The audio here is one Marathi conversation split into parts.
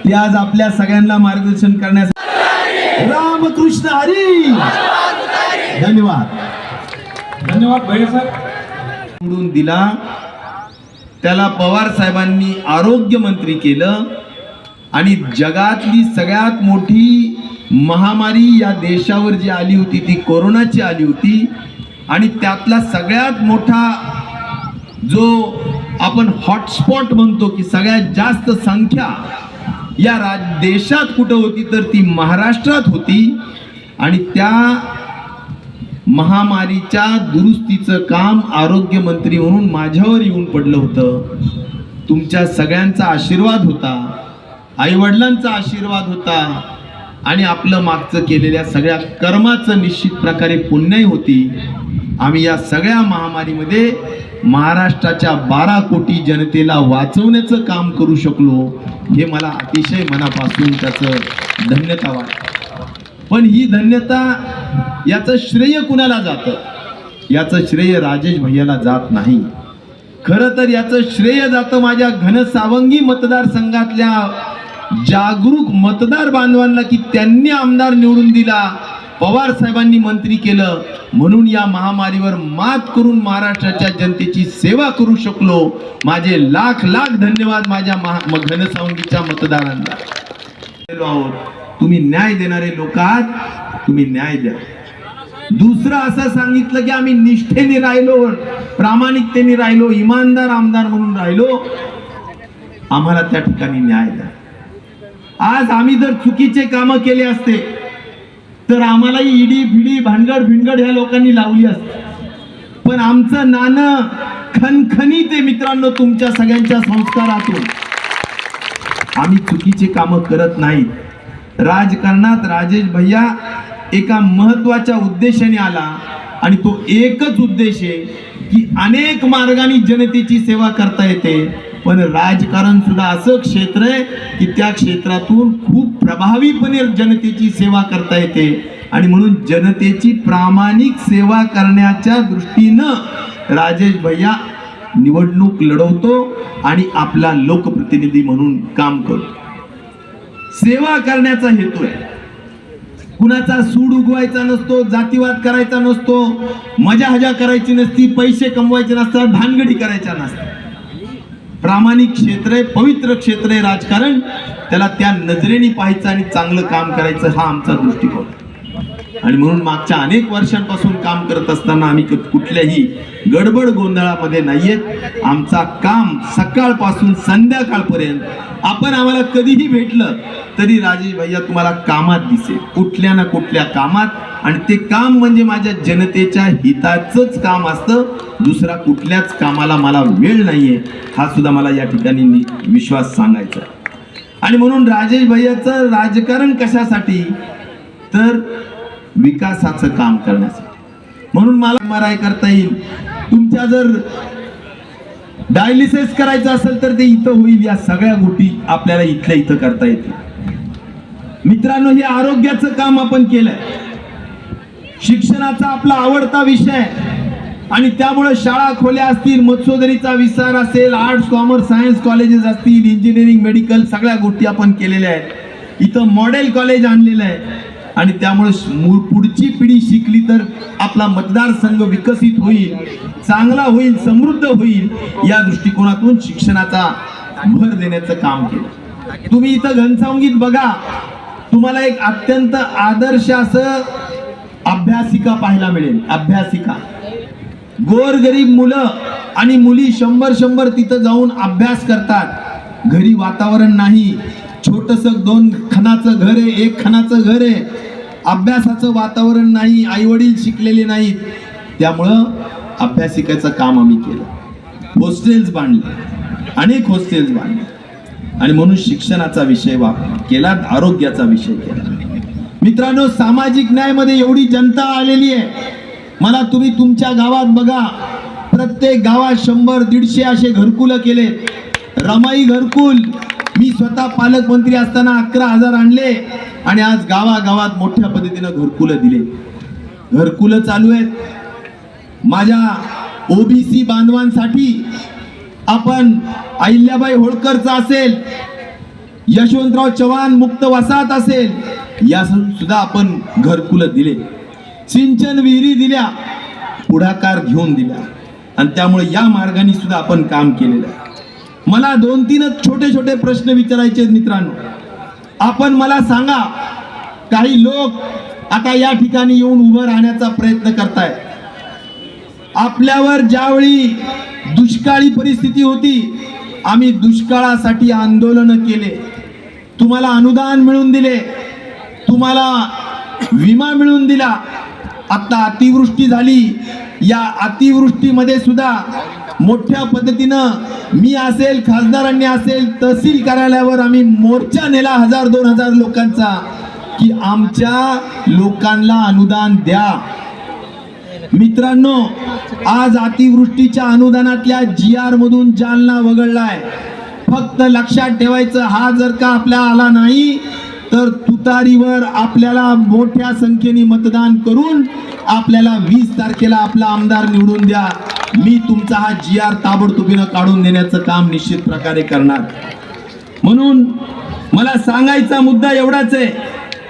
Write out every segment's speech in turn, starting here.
ते आज आपल्या सगळ्यांना मार्गदर्शन करण्यासाठी रामकृष्ण हरी. धन्यवाद. धन्यवाद भैया निवडून दिला, त्याला पवार साहेबांनी आरोग्य मंत्री केलं आणि जगातली सगळ्यात मोठी महामारी या देशावर जी आली होती ती कोरोनाची आली होती आणि त्यातला सगळ्यात मोठा जो आपण हॉटस्पॉट म्हणतो की सगळ्यात जास्त संख्या या देशात कुठं होती तर ती महाराष्ट्रात होती आणि त्या महामारीच्या दुरुस्तीचं काम आरोग्य मंत्री म्हणून माझ्यावर येऊन पडलं होतं. तुमच्या सगळ्यांचा आशीर्वाद होता, आई वडिलांचा आशीर्वाद होता आणि आपलं मागचं केलेल्या सगळ्या कर्माचं निश्चित प्रकारे पुण्याई होती. आम्ही या सगळ्या महामारीमध्ये महाराष्ट्राच्या 12 कोटी जनतेला वाचवण्याचं काम करू शकलो, हे मला अतिशय मनापासून त्याचं धन्यता वाटतं. पण ही धन्यता याचं श्रेय कुणाला जातं? याचं श्रेय राजेश भैयाला जात नाही. खरं तर याचं श्रेय जातं माझ्या घनसावंगी मतदारसंघातल्या जागरूक मतदार बांधवांना की त्यांनी आमदार निवडून दिला, पवार साहेबांनी मंत्री केलं म्हणून या महामारीवर मात करून महाराष्ट्राच्या जनतेची सेवा करू शकलो. माझे लाख लाख धन्यवाद माझ्या घनसावंगीच्या मतदारांना. तुम्ही न्याय देणारे लोक आहात, तुम्ही न्याय द्या. दुसरं असं सांगितलं की आम्ही निष्ठेने राहिलो, प्रामाणिकतेने राहिलो, इमानदार आमदार म्हणून राहिलो, आम्हाला त्या ठिकाणी न्याय द्या. आज आम्ही जर चुकीचे काम केले असते तर आम्हालाही ईडी फिडी भानगड भिनगड ह्या लोकांनी लावली असते. पण आमचं नाणं खणखणीत आहे मित्रांनो, तुमच्या सगळ्यांच्या संस्कारातून. आम्ही चुकीचे काम करत नाहीत. राजकारणात राजेश भैया एका महत्वाच्या उद्देशाने आला आणि तो एकच उद्देश आहे की अनेक मार्गाने जनतेची सेवा करता येते. पण राजकारण सुद्धा असं क्षेत्र आहे की त्या क्षेत्रातून खूप प्रभावीपणे जनतेची सेवा करता येते आणि म्हणून जनतेची प्रामाणिक सेवा करण्याच्या दृष्टीनं राजेश भैया निवडणूक लढवतो आणि आपला लोकप्रतिनिधी म्हणून काम करतो. सेवा करण्याचा हेतू आहे. कुणाचा सूड उगवायचा नसतो, जातीवाद करायचा नसतो, मजा हजा करायची नसती, पैसे कमवायचे नसतात, भानगडी करायच्या नसतात. प्रामाणिक क्षेत्र आहे, पवित्र क्षेत्र आहे राजकारण. त्याला त्या नजरेने पाहायचं आणि चांगलं काम करायचं, हा आमचा दृष्टिकोन. आणि म्हणून मागच्या अनेक वर्षांपासून काम करत असताना आम्ही कुठल्याही गडबड गोंधळामध्ये नाहीयेत. आमचा काम सकाळपासून संध्याकाळपर्यंत, आपण आम्हाला कधीही भेटलं तरी राजेश भैया तुम्हाला कामात दिसेल, कुठल्या ना कुठल्या कामात. आणि ते काम म्हणजे माझ्या जनतेच्या हिताचंच काम असतं, दुसरा कुठल्याच कामाला मला वेळ नाहीये, हा सुद्धा मला या ठिकाणी विश्वास सांगायचा. आणि म्हणून राजेश भैयाचं राजकारण कशासाठी तर विकासाचं काम करण्यासाठी. म्हणून मला MRI करता येईल, तुमच्या जर डायलिसिस करायचं असेल तर ते इथं होईल. या सगळ्या गोष्टी आपल्याला इथल्या इथं करता येतील. मित्रांनो, हे आरोग्याचं काम आपण केलंय. शिक्षणाचा आपला आवडता विषय आणि त्यामुळे शाळा खोल्या असतील, मत्स्योदरीचा विस्तार असेल, आर्ट्स कॉमर्स सायन्स कॉलेजेस असतील, इंजिनिअरिंग मेडिकल सगळ्या गोष्टी आपण केलेल्या आहेत. इथं मॉडेल कॉलेज आणलेलं आहे आणि त्यामुळे पुढची पिढी शिकली तर आपला मतदारसंघ विकसित होईल, चांगला होईल, समृद्ध होईल. या दृष्टिकोनातून शिक्षणाचा भर देण्याचं काम केलं. तुम्ही इथं घनसावंगीत बघा, तुम्हाला एक अत्यंत आदर्श असं अभ्यासिका पाहायला मिळेल. अभ्यासिका, गोरगरीब मुलं आणि मुली 100 तिथं जाऊन अभ्यास करतात. घरी वातावरण नाही, छोटंसं 2 खणाचं घर आहे, 1 खणाचं घर आहे, अभ्यासाचं वातावरण नाही, आई वडील शिकलेले नाहीत. त्यामुळं अभ्यासिकेचं काम आम्ही केलं. हॉस्टेल्स बांधले, अनेक हॉस्टेल्स बांधले आणि म्हणून शिक्षणाचा विषय केला, आरोग्याचा विषय केला. मित्रांनो, सामाजिक न्यायमध्ये एवढी जनता आलेली आहे. मला तुम्ही तुमच्या गावात बघा, प्रत्येक गावात 100-150 असे घरकुलं केले. रमाई घरकुल मी स्वतः पालकमंत्री असताना 11,000 आणले आणि आज गावागावात मोठ्या पद्धतीनं घरकुलं दिले. घरकुलं चालू आहेत. माझ्या ओबीसी बांधवांसाठी आपण अहिल्याबाई होळकरचा असेल, यशवंतराव चव्हाण मुक्त वसाहत असेल, या सुद्धा आपण घरकुल दिले, सिंचन विहिरी दिल्या, पुढाकार घेऊन दिल्या आणि त्यामुळे या मार्गाने सुद्धा आपण काम केलेलं आहे. मला 2-3 छोटे छोटे प्रश्न विचारायचे आहेत मित्रांनो. आपण मला सांगा, काही लोक आता या ठिकाणी येऊन उभं राहण्याचा प्रयत्न करताय. आपल्यावर ज्यावेळी दुष्काळी परिस्थिती होती, आम्ही दुष्काळासाठी आंदोलन केले, तुम्हाला अनुदान मिळून दिले, तुम्हाला विमा मिळून दिला. आता अतिवृष्टी झाली, या अतिवृष्टीमध्ये सुद्धा मोठ्या पद्धतीनं मी असेल, खासदारांनी असेल, तहसील कार्यालयावर आम्ही मोर्चा नेला 1000-2000 लोकांचा, की आमच्या लोकांना अनुदान द्या. मित्रांनो, आज अतिवृष्टीच्या अनुदानातल्या GR मधून जालना वगळलाय. फक्त लक्षात ठेवायचं, हा जर का आपल्या आला नाही तर तुतारीवर आपल्याला मोठ्या संख्येने मतदान करून आपल्याला 20 तारखेला आपला आमदार निवडून द्या. मी तुमचा हा GR ताबडतोबीनं काढून देण्याचं काम निश्चित प्रकारे करणार. म्हणून मला सांगायचा मुद्दा एवढाच आहे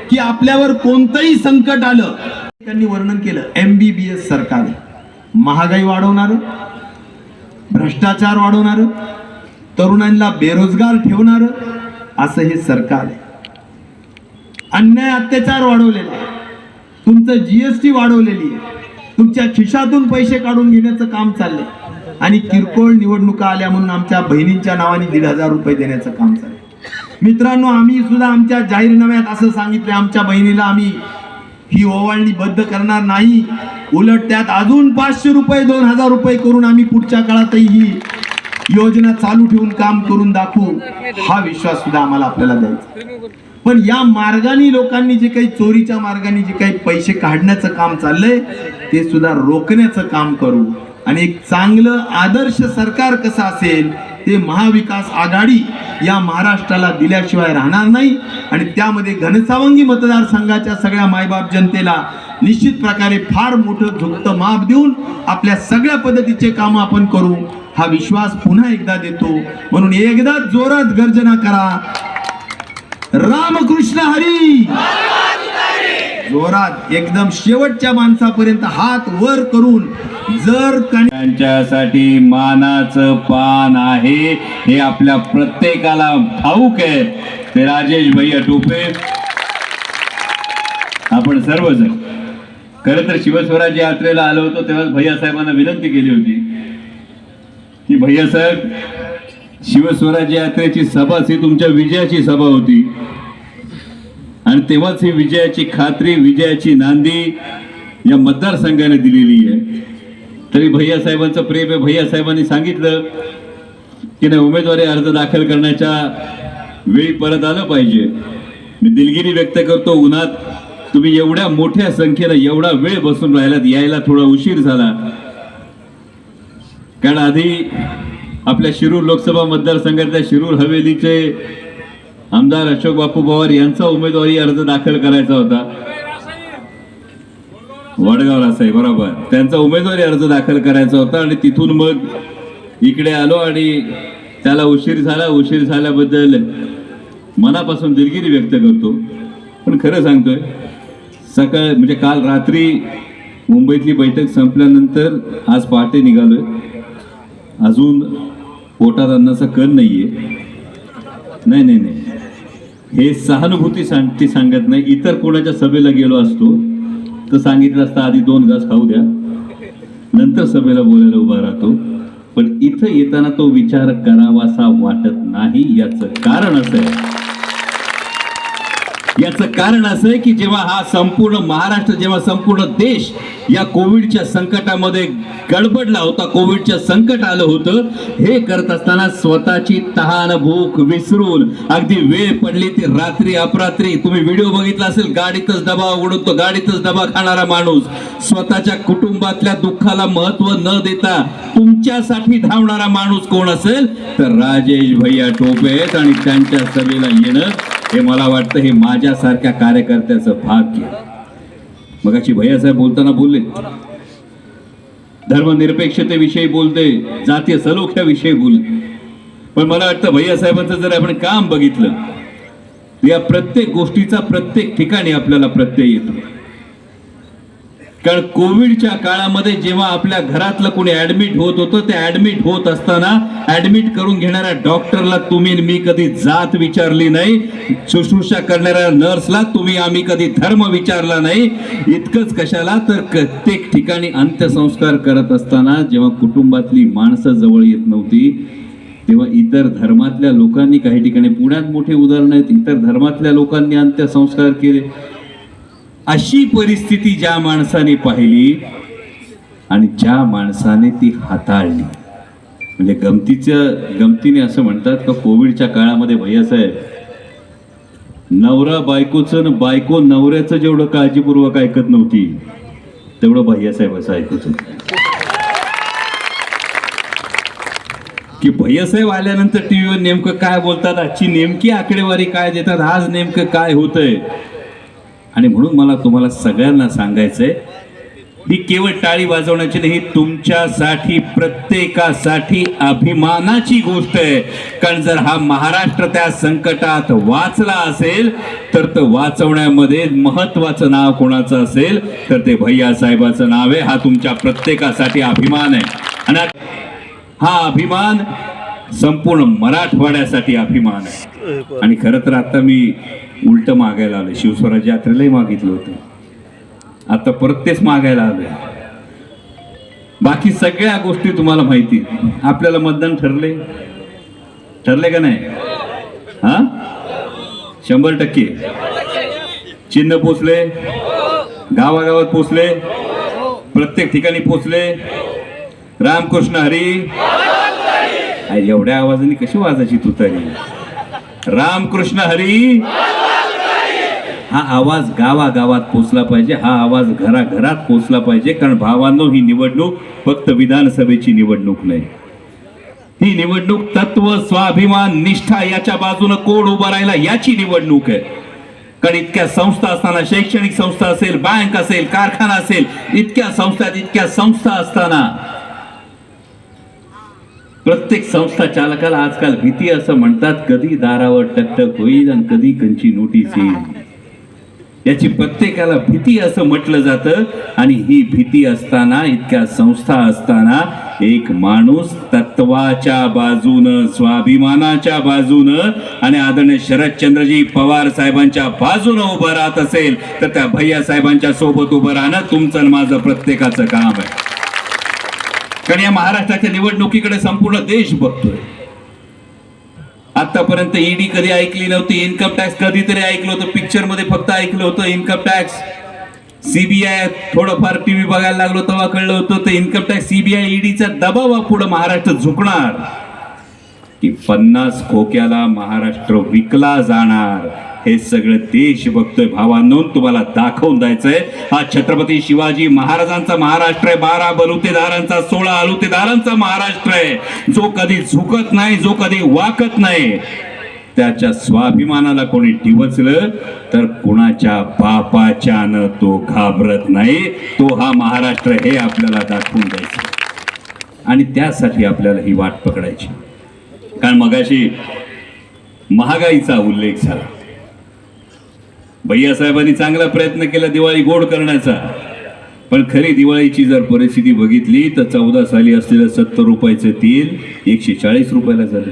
की आपल्यावर कोणतंही संकट आलं, त्यांनी वर्णन केलं, MBBS सरकार आहे, महागाई वाढवणार, भ्रष्टाचार वाढवणार, तरुणांना बेरोजगार ठेवणार, असं हे सरकार आहे. अन्याय अत्याचार वाढवलेला आहे, तुमचं GST वाढवलेली आहे, तुमच्या खिशातून पैसे काढून घेण्याचं काम चाललंय आणि किरकोळ निवडणुका आल्या म्हणून आमच्या बहिणींच्या नावाने 1,500 रुपये देण्याचं काम चाललंय. मित्रांनो, आम्ही सुद्धा आमच्या जाहीरनाम्यात असं सांगितलं, आमच्या बहिणीला आम्ही ही ओवाळणी बद्ध करणार नाही, उलट त्यात अजून 500 रुपये 2,000 रुपये करून आम्ही पुढच्या काळातही ही योजना चालू ठेवून काम करून दाखवू. हा विश्वास सुद्धा आम्हाला आपल्याला द्यायचा. पण या मार्गाने लोकांनी जे काही चोरीच्या मार्गाने जे काही पैसे काढण्याचं काम चाललंय ते सुद्धा रोखण्याचं काम करू. आणि एक चांगलं आदर्श सरकार कसं असेल ते महाविकास आघाडी या महाराष्ट्राला दिल्याशिवाय राहणार नाही. आणि त्यामध्ये घनसावंगी मतदारसंघाच्या सगळ्या मायबाप जनतेला निश्चित प्रकारे फार मोठं झुकतं माप देऊन आपल्या सगळ्या पद्धतीचे काम आपण करू, हा विश्वास पुन्हा एकदा देतो. म्हणून एकदा जोरात गर्जना करा, रामकृष्ण हरी. जोरात एकदम शेवटच्या माणसापर्यंत हात वर करून, जर त्यांच्यासाठी मानाचं पान आहे हे आपल्या प्रत्येकाला ठाऊक आहे. ते राजेश भैया टोपे, आपण सर्वजण खरं तर शिवस्वराज्य यात्रेला आलो होतो तेव्हा भैया साहेबांना विनंती केली होती की भैया साहेब, शिवस्वराज्य यात्रेची सभा ही तुमच्या विजयाची सभा होती आणि तेव्हाच ही विजयाची खात्री, विजयाची नांदी या मतदारसंघाने दिलेली आहे. तरी भैया साहेबांचं प्रेम आहे. भैया साहेबांनी सांगितलं की नाही, उमेदवारी अर्ज दाखल करण्याच्या वेळी परत आलं पाहिजे. मी दिलगिरी व्यक्त करतो, उन्हात तुम्ही एवढ्या मोठ्या संख्येनं एवढा वेळ बसून राहिलात, यायला थोडा उशीर झाला. कारण आधी आपल्या शिरूर लोकसभा मतदारसंघातल्या शिरूर हवेलीचे आमदार अशोक बापू पवार यांचा उमेदवारी अर्ज दाखल करायचा होता. वडगाव रासाई, बरोबर, त्यांचा उमेदवारी अर्ज दाखल करायचा होता आणि तिथून मग इकडे आलो आणि त्याला उशीर झाला. उशीर झाल्याबद्दल मनापासून दिलगिरी व्यक्त करतो. पण खरं सांगतोय, सकाळ म्हणजे काल रात्री मुंबईतली बैठक संपल्यानंतर आज पहाटे निघालोय. अजून पोटात अन्नाचा कण नाहीये. नाही नाही नाही, हे सहानुभूती सांगत नाही. इतर कोणाच्या सभेला गेलो असतो तर सांगितलं असतं आधी 2 घास खाऊ द्या, नंतर सभेला बोलायला उभा राहतो. पण इथं येताना तो विचार करावासा वाटत नाही. याचं कारण असं आहे की जेव्हा हा संपूर्ण महाराष्ट्र, जेव्हा संपूर्ण देश या कोविडच्या संकटामध्ये गडबडला होता, कोविडच्या संकट आलं होतं, हे करत असताना स्वतःची तहान भूक विसरून, अगदी वेळ पडली ती रात्री अपरात्री, तुम्ही व्हिडिओ बघितला असेल, गाडीतच डबा उडवतो, गाडीतच डबा खाणारा माणूस, स्वतःच्या कुटुंबातल्या दुःखाला महत्व न देता तुमच्यासाठी धावणारा माणूस कोण असेल तर राजेश भैया टोपे आहेत. आणि त्यांच्या सभेला येणं हे मला वाटतं हे माझ्यासारख्या कार्यकर्त्याचं भाग्य. मगाशी भैयासाहेब बोलताना बोलले, धर्मनिरपेक्षतेविषयी बोलते, जातीय सलोख्याविषयी बोलले. पण मला वाटतं भैयासाहेबांचं जर आपण काम बघितलं या प्रत्येक गोष्टीचा प्रत्येक ठिकाणी आपल्याला प्रत्यय येतो. कारण कोविडच्या काळामध्ये जेव्हा आपल्या घरातलं कोणी ऍडमिट होत होतं, ते ऍडमिट होत असताना ऍडमिट करून घेणाऱ्या डॉक्टरला तुम्ही मी कधी जात विचारली नाही, शुश्रूषा करणाऱ्या नर्सला आम्ही कधी धर्म विचारला नाही. इतकंच कशाला तर प्रत्येक ठिकाणी अंत्यसंस्कार करत असताना जेव्हा कुटुंबातली माणसं जवळ येत नव्हती, तेव्हा इतर धर्मातल्या लोकांनी, काही ठिकाणी पुण्यात मोठे उदाहरण आहेत, इतर धर्मातल्या लोकांनी अंत्यसंस्कार केले. अशी परिस्थिती ज्या माणसाने पाहिली आणि ज्या माणसाने ती हाताळली, म्हणजे गमतीने असं म्हणतात का कोविडच्या काळामध्ये भैयासाहेब नवरा बायकोचं न बायको नवऱ्याचं जेवढं काळजीपूर्वक ऐकत नव्हती, तेवढं भैयासाहेब असं ऐकत होते. की भैयासाहेब आल्यानंतर टीव्हीवर नेमकं काय बोलतात, आजची नेमकी आकडेवारी काय देतात, आज नेमकं काय होतंय. आणि म्हणून मला तुम्हाला सगळ्यांना सांगायचंय, ही केवळ टाळी वाजवण्याची नाही, तुमच्यासाठी प्रत्येकासाठी अभिमानाची गोष्ट आहे. कारण जर हा महाराष्ट्र त्या संकटात वाचला असेल तर तो वाचवण्यामध्ये महत्वाचं नाव कोणाचं असेल तर ते भैया साहेबाचं नाव आहे. हा तुमच्या प्रत्येकासाठी अभिमान आहे आणि हा अभिमान संपूर्ण मराठवाड्यासाठी अभिमान आहे. आणि खरं तर आता मी उलट मागायला आलोय, शिवस्वराज यात्रेलाही मागितलं होतं, आता परत तेच मागायला आलोय. बाकी सगळ्या गोष्टी तुम्हाला माहिती. आपल्याला मतदान ठरले का नाही? हा 100% चिन्ह पोचले, गावागावात पोचले, प्रत्येक ठिकाणी पोचले. रामकृष्ण हरी. एवढ्या आवाजाने कशी वाजायची तुतारी? रामकृष्ण हरी. हा आवाज गावागावात पोचला पाहिजे, हा आवाज घराघरात पोचला पाहिजे. कारण भावांनो, ही निवडणूक फक्त विधानसभेची निवडणूक नाही, ही निवडणूक तत्व, स्वाभिमान, निष्ठा याच्या बाजूने कोण उभा राहिला याची निवडणूक आहे. कारण इतक्या संस्था असताना, शैक्षणिक संस्था असेल, बँक असेल, कारखाना असेल, इतक्या संस्था असताना प्रत्येक संस्था चालकाला आजकाल भीती असं म्हणतात, कधी दारावर टकटक होईल आणि कधी कंची नोटीस येईल, याची प्रत्येकाला भीती असं म्हटलं जातं. आणि ही भीती असताना, इतक्या संस्था असताना, एक माणूस तत्वाच्या बाजूनं, स्वाभिमानाच्या बाजूनं आणि आदरणीय शरदचंद्रजी पवार साहेबांच्या बाजूनं उभं राहत असेल तर त्या भैया साहेबांच्या सोबत उभं राहणं तुमचं आणि माझं प्रत्येकाचं काम आहे. कारण या महाराष्ट्राच्या निवडणुकीकडे संपूर्ण देश बघतोय. आतापर्यंत ईडी कधी ऐकली नव्हती, इन्कम टॅक्स कधीतरी ऐकलं होतं, पिक्चर मध्ये फक्त ऐकलं होतं इन्कम टॅक्स. सीबीआय थोडंफार टीव्ही बघायला लागलो तेव्हा कळलं होतं तर इन्कम टॅक्स, सीबीआय, ईडीचा दबावापुढे महाराष्ट्र झुकणार की 50 खोक्याला महाराष्ट्र विकला जाणार, हे सगळं देश बघतोय. भावांनो, तुम्हाला दाखवून द्यायचंय, हा छत्रपती शिवाजी महाराजांचा महाराष्ट्र आहे, 12 बलुतेदारांचा, 16 अलुतेदारांचा महाराष्ट्र आहे, जो कधी झुकत नाही, जो कधी वाकत नाही. त्याच्या स्वाभिमानाला कोणी डिवचलं तर कुणाच्या बापाच्यानं तो घाबरत नाही. तो हा महाराष्ट्र, हे आपल्याला दाखवून द्यायचं. आणि त्यासाठी आपल्याला ही वाट पकडायची. कारण मगाशी महागाईचा उल्लेख झाला. भैया साहेबांनी चांगला प्रयत्न केला दिवाळी गोड करण्याचा, पण खरी दिवाळीची जर परिस्थिती बघितली तर 14 साली असलेलं 70 रुपयाचं तेल 140 रुपयाला झालं.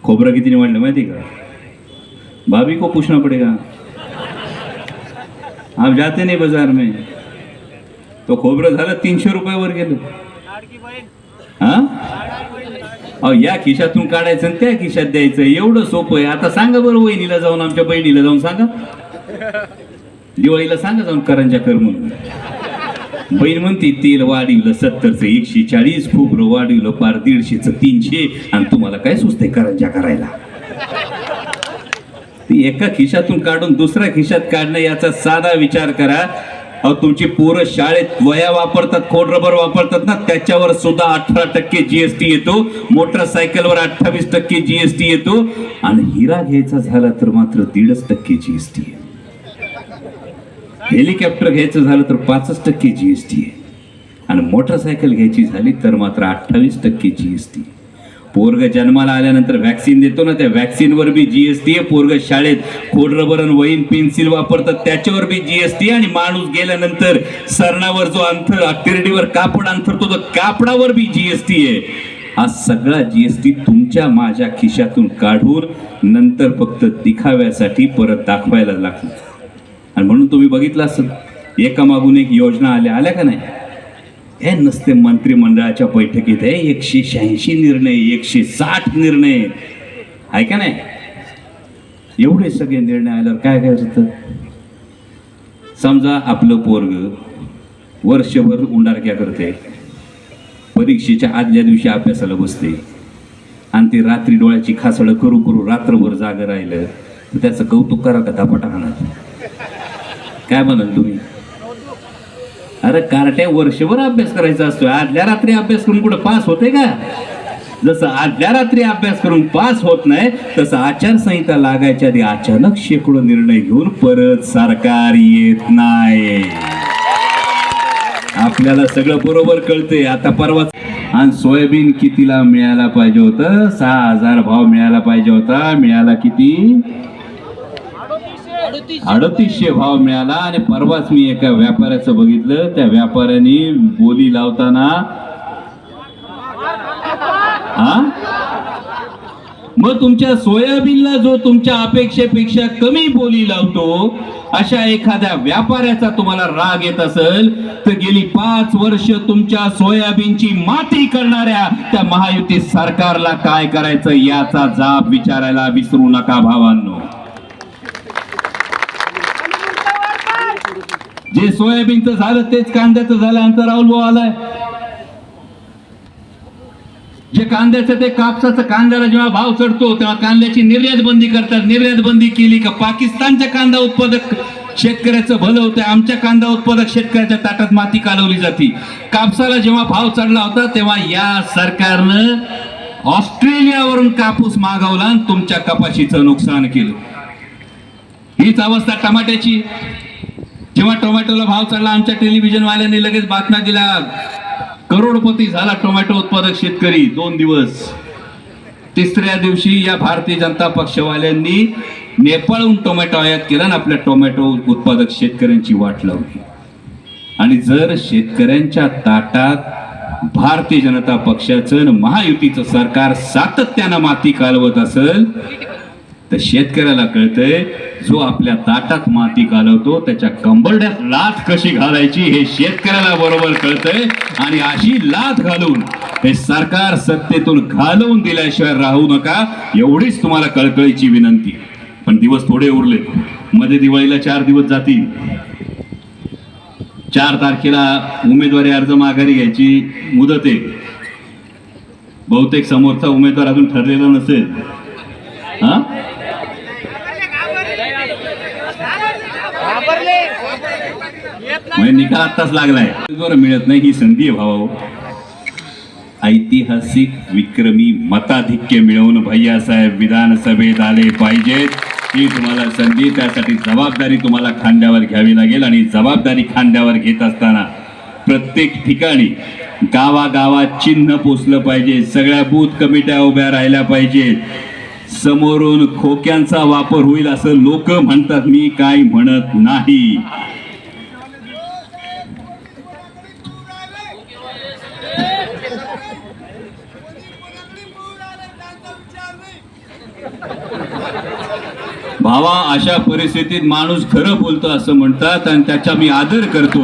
खोबरं किती वाढलं माहिती का? भाभी को पूछना पड़ेगा, आप जाते नहीं बाजार में, तो खोबरं झालं 300 रुपयावर गेलं. हा, या खिशातून काढायचं आणि त्या खिशात द्यायचं, एवढं सोपं आहे. आता सांगा बरं वहिनीला जाऊन, आमच्या बहिणीला जाऊन सांगा, दिवाळीला सांगा जाऊन करंजा कर म्हणून. बहीण म्हणते तेल वाढवलं 70चं 140, खोबरं वाढवलं पार 150चं 300, आणि तुम्हाला काय सुचतंय करंजा करायला? ती एका खिशातून काढून दुसऱ्या खिशात काढणं याचा साधा विचार करा. अहो, तुमची पोरं शाळेत वया वापरतात, खोड रबर वापरतात ना, त्याच्यावर सुद्धा 18% जीएसटी येतो. मोटरसायकलवर 28% जीएसटी येतो. आणि हिरा घ्यायचा झाला तर मात्र 1.5% जीएसटी आहे. हेलिकॉप्टर घ्यायचं झालं तर 5% जीएसटी आहे. आणि मोटरसायकल घ्यायची झाली तर मात्र 28% जीएसटी. पोरग जन्माला आल्यानंतर व्हॅक्सिन देतो ना, त्या व्हॅक्सिनवर बी जीएसटी आहे. पोरग शाळेत खोडरबर आणि वहीन पेन्सिल वापरतात त्याच्यावर बी जीएसटी, आणि माणूस गेल्यानंतर सरणावर जो अंतर तिरडीवर कापड अंथरतो तर कापडावर बी जीएसटी आहे. हा सगळा जीएसटी तुमच्या माझ्या खिशातून काढून नंतर फक्त दिखाव्यासाठी परत दाखवायला लागतो. आणि म्हणून तुम्ही बघितलं असेल एकामागून एक योजना आल्या का नाही. हे नसते मंत्रिमंडळाच्या बैठकीत आहे 186 निर्णय, 160 निर्णय आहे का नाही. एवढे सगळे निर्णय आल्यावर काय होतं. समजा आपलं पोरग वर्षभर उंडारक्या करते, परीक्षेच्या आदल्या दिवशी अभ्यासाला बसते, आणि ते रात्री डोळ्याची खासळं करू करू रात्रभर जागं राहिलं तर त्याचं कौतुक करा का धापाटा खाणार. काय म्हणाल तुम्ही. अरे कार्ट्या वर्षभर अभ्यास करायचा असतो, आदल्या रात्री अभ्यास करून कुठं पास होते का. जसं आदल्या रात्री अभ्यास करून पास होत नाही तसं आचारसंहिता लागायच्या आधी अचानक शेकडो निर्णय घेऊन परत सरकार येत नाही. आपल्याला सगळं बरोबर कळते. आता परवा आणि सोयाबीन कितीला मिळायला पाहिजे होतं, 6,000 भाव मिळायला पाहिजे होता, मिळाला किती 3800 भाव मिळाला. आणि परवाच मी एका व्यापाऱ्याचं बघितलं, त्या व्यापाऱ्याने बोली लावताना मग तुमच्या सोयाबीनला जो तुमच्या अपेक्षेपेक्षा कमी बोली लावतो अशा एखाद्या व्यापाऱ्याचा तुम्हाला राग येत असेल तर गेली 5 वर्ष तुमच्या सोयाबीनची माती करणाऱ्या त्या महायुती सरकारला काय करायचं याचा जाब विचारायला विसरू नका भावांनो. जे सोयाबीनचं झालं तेच कांद्याचं झालं. आमचा राहुल भाऊ आलाय. जे कांद्याचं ते कापसाचं, कांद्याला जेव्हा भाव चढतो तेव्हा कांद्याची निर्यात बंदी करतात. निर्यात बंदी केली का पाकिस्तानच्या कांदा उत्पादक शेतकऱ्याचं भलं होतं, आमच्या कांदा उत्पादक शेतकऱ्याच्या ताटात माती कालवली जाते. कापसाला जेव्हा भाव चढला होता तेव्हा या सरकारनं ऑस्ट्रेलियावरून कापूस मागवला आणि तुमच्या कपाशीचं नुकसान केलं. हीच अवस्था टमाट्याची. जेव्हा टोमॅटोला भाव चढला आमच्या टेलिव्हिजन वाल्यांनी लगेच बातम्या दिल्या, करोडपती झाला टोमॅटो उत्पादक शेतकरी 2 दिवस. तिसऱ्या दिवशी या भारतीय जनता पक्षवाल्यांनी नेपाळहून टोमॅटो आयात केला आणि आपल्या टोमॅटो उत्पादक शेतकऱ्यांची वाट लावली. आणि जर शेतकऱ्यांच्या ताटात भारतीय जनता पक्षाचं महायुतीचं सरकार सातत्यानं माती कालवत असेल तर शेतकऱ्याला कळतंय जो आपल्या ताटात माती घालवतो त्याच्या कंबरड्यात लाथ कशी घालायची हे शेतकऱ्याला बरोबर कळतंय. आणि अशी लाथ घालून हे सरकार सत्तेतून घालवून दिल्याशिवाय राहू नका एवढीच तुम्हाला कळकळीची विनंती. पण दिवस थोडे उरले, मध्ये दिवाळीला 4 दिवस जातील. 4 तारखेला उमेदवारी अर्ज माघारी घ्यायची मुदत आहे. बहुतेक समोरचा उमेदवार अजून ठरलेला नसेल. निकाल आत्ताच लागलाय, मिळत नाही. ही संधी आहे भाऊ. ऐतिहासिक विक्रमी मताधिक्य मिळवून भैयासाहेब विधानसभेत आले पाहिजेत. ही तुम्हाला संधी, त्यासाठी जबाबदारी तुम्हाला खांद्यावर घ्यावी लागेल. आणि जबाबदारी खांद्यावर घेत असताना प्रत्येक ठिकाणी गावागावात चिन्ह पोचलं पाहिजे, सगळ्या बूथ कमिट्या उभ्या राहिल्या पाहिजेत. समोरून खोक्यांचा वापर होईल असं लोक म्हणतात, मी काय म्हणत नाही. भावा, अशा परिस्थितीत माणूस खरं बोलतो असं म्हणतात आणि त्याचा मी आदर करतो.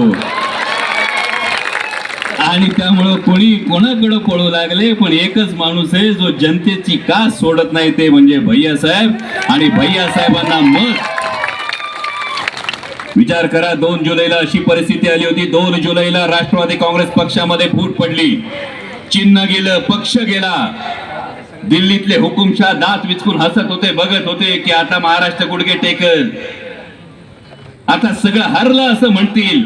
आणि त्यामुळं कोणी कोणाकडे पळू लागले, पण एकच माणूस आहे जो जनतेची कास सोडत नाही, ते म्हणजे भैयासाहेब. आणि भैयासाहेबांना मत. विचार करा, 2 जुलैला अशी परिस्थिती आली होती. 2 जुलैला राष्ट्रवादी काँग्रेस पक्षामध्ये फूट पडली, चिन्ह गेलं, पक्ष गेला. दिल्लीतले हुकुमशाह दात विचकून हसत होते, बघत होते की आता महाराष्ट्र गुडघे टेकल, आता सगळं हरलं असं म्हणतील.